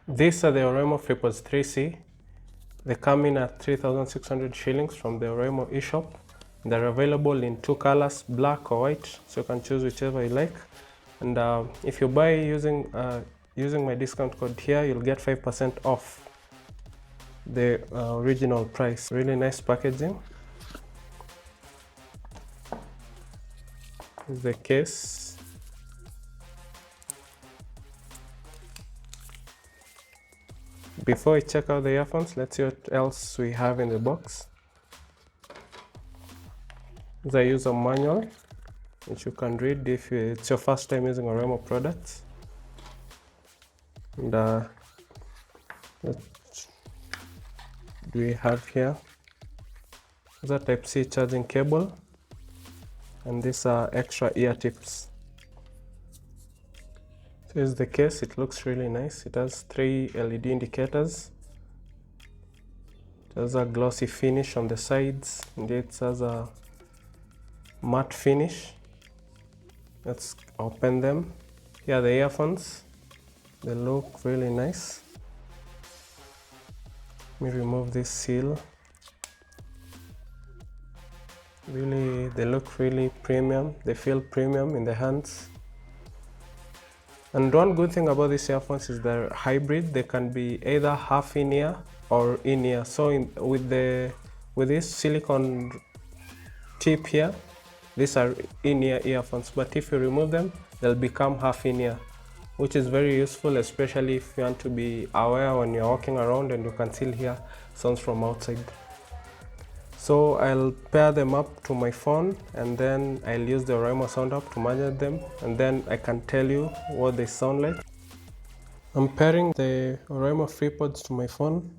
These are the Oraimo FreePods 3C. They come in at 3,600 shillings from the Oraimo eShop. They're available in two colors, black or white, so you can choose whichever you like. And if you buy using my discount code here, you'll get 5% off the original price. Really nice packaging. This is the case. Before we check out the earphones, let's see what else we have in the box. This is a user manual, which you can read if it's your first time using Oraimo products. And what do we have here? This is a Type-C charging cable, and these are extra ear tips. Here's the case. It looks really nice. It has 3 LED indicators. It has a glossy finish on the sides, and it has a matte finish. Let's open them. Here are the earphones. They look really nice. Let me remove this seal. Really, they look really premium. They feel premium in the hands. And one good thing about these earphones is they're hybrid. They can be either half in-ear or in-ear. So with this silicone tip here, these are in-ear earphones. But if you remove them, they'll become half in-ear, which is very useful, especially if you want to be aware when you're walking around and you can still hear sounds from outside. So I'll pair them up to my phone, and then I'll use the Oraimo sound app to manage them, and then I can tell you what they sound like. I'm pairing the Oraimo FreePods to my phone,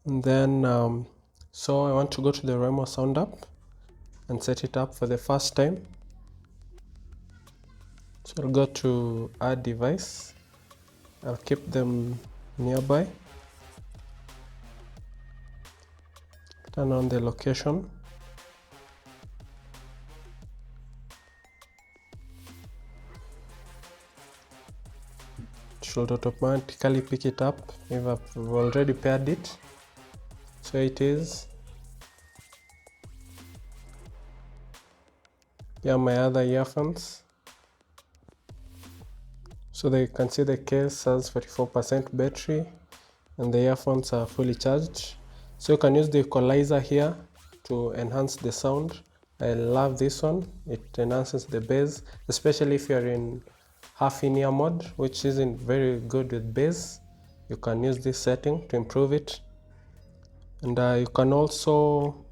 and then so I want to go to the Oraimo sound app and set it up for the first time. So I'll go to add device. I'll keep them nearby. Turn on the location. It should automatically pick it up if I've already paired it. So it is. Here are my other earphones. So they can see the case has 44% battery and the earphones are fully charged. So you can use the equalizer here to enhance the sound. I love this one. It enhances the bass, especially if you're in half in-ear mode, which isn't very good with bass. You can use this setting to improve it. And you can also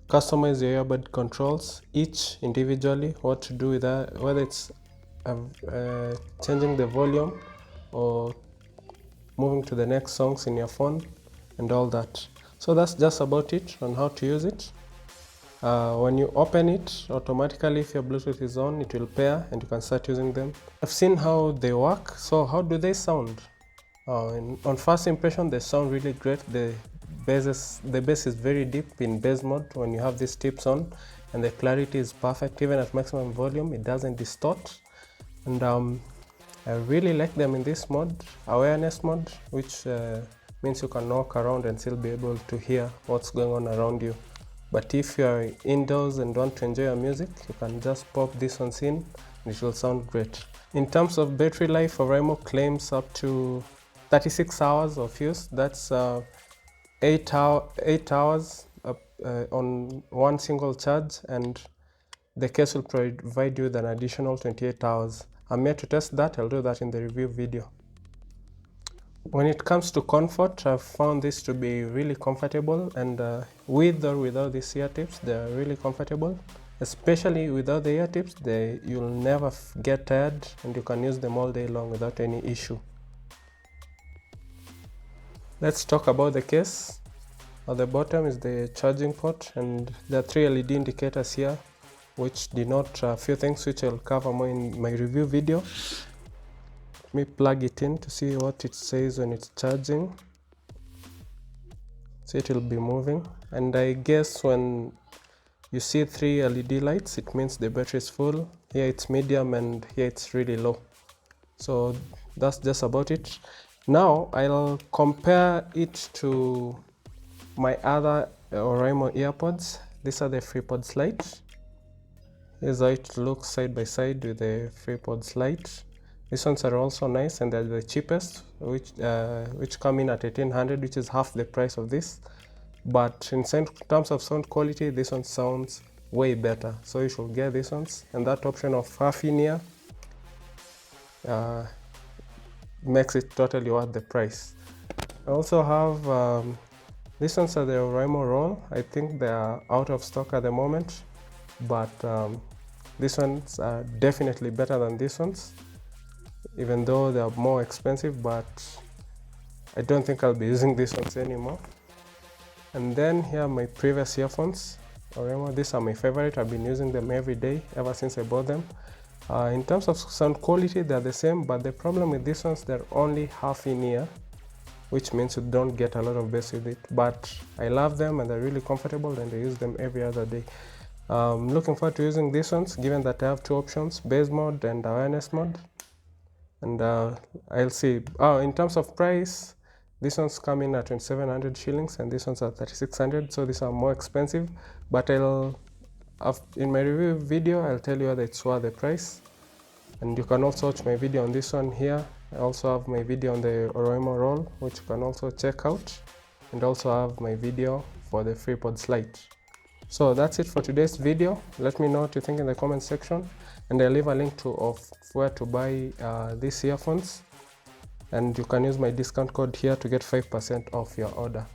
customize your earbud controls, each individually, what to do with that, whether it's changing the volume or moving to the next songs in your phone and all that. So that's just about it on how to use it. When you open it, automatically if your Bluetooth is on, it will pair and you can start using them. I've seen how they work. So how do they sound? On first impression, they sound really great. The bass is very deep in bass mode when you have these tips on, and the clarity is perfect. Even at maximum volume, it doesn't distort. And I really like them in this mode, awareness mode, which means you can walk around and still be able to hear what's going on around you. But if you're indoors and want to enjoy your music, you can just pop this on in and it will sound great. In terms of battery life, Oraimo claims up to 36 hours of use. That's 8 hours on one single charge, and the case will provide you with an additional 28 hours. I'm here to test that. I'll do that in the review video. When it comes to comfort, I've found this to be really comfortable, and with or without these ear tips, they're really comfortable. Especially without the ear tips, you'll never get tired and you can use them all day long without any issue. Let's talk about the case. At the bottom is the charging port, and there are 3 LED indicators here which denote a few things which I'll cover more in my review video. Let me plug it in to see what it says when it's charging. So it will be moving, and I guess when you see 3 LED lights, it means the battery is full. Here it's medium and here it's really low. So that's just about it. Now I'll compare it to my other Oraimo earpods. These are the FreePods Lite. Here's how it looks side by side with the FreePods Lite. These ones are also nice, and they're the cheapest, which come in at 1800, which is half the price of this. But in terms of sound quality, this one sounds way better, so you should get these ones. And that option of half in ear makes it totally worth the price. I also have these ones are the Oraimo Roll. I think they are out of stock at the moment, but these ones are definitely better than these ones, even though they are more expensive, but I don't think I'll be using these ones anymore. And then here are my previous earphones, Oraimo. These are my favorite. I've been using them every day ever since I bought them. In terms of sound quality, they're the same, but the problem with these ones, they're only half in ear, which means you don't get a lot of bass with it. But I love them, and they're really comfortable, and I use them every other day. Looking forward to using these ones, given that I have two options, bass mode and awareness mode. And I'll see. In terms of price, these ones come in at 2700 shillings, and these ones are 3600, so these are more expensive. But in my review video, I'll tell you whether it's worth the price. And you can also watch my video on this one here. I also have my video on the Oraimo Roll, which you can also check out, and also have my video for the FreePods Lite. So that's it for today's video. Let me know what you think in the comment section, and I'll leave a link of where to buy these earphones, and you can use my discount code here to get 5% off your order.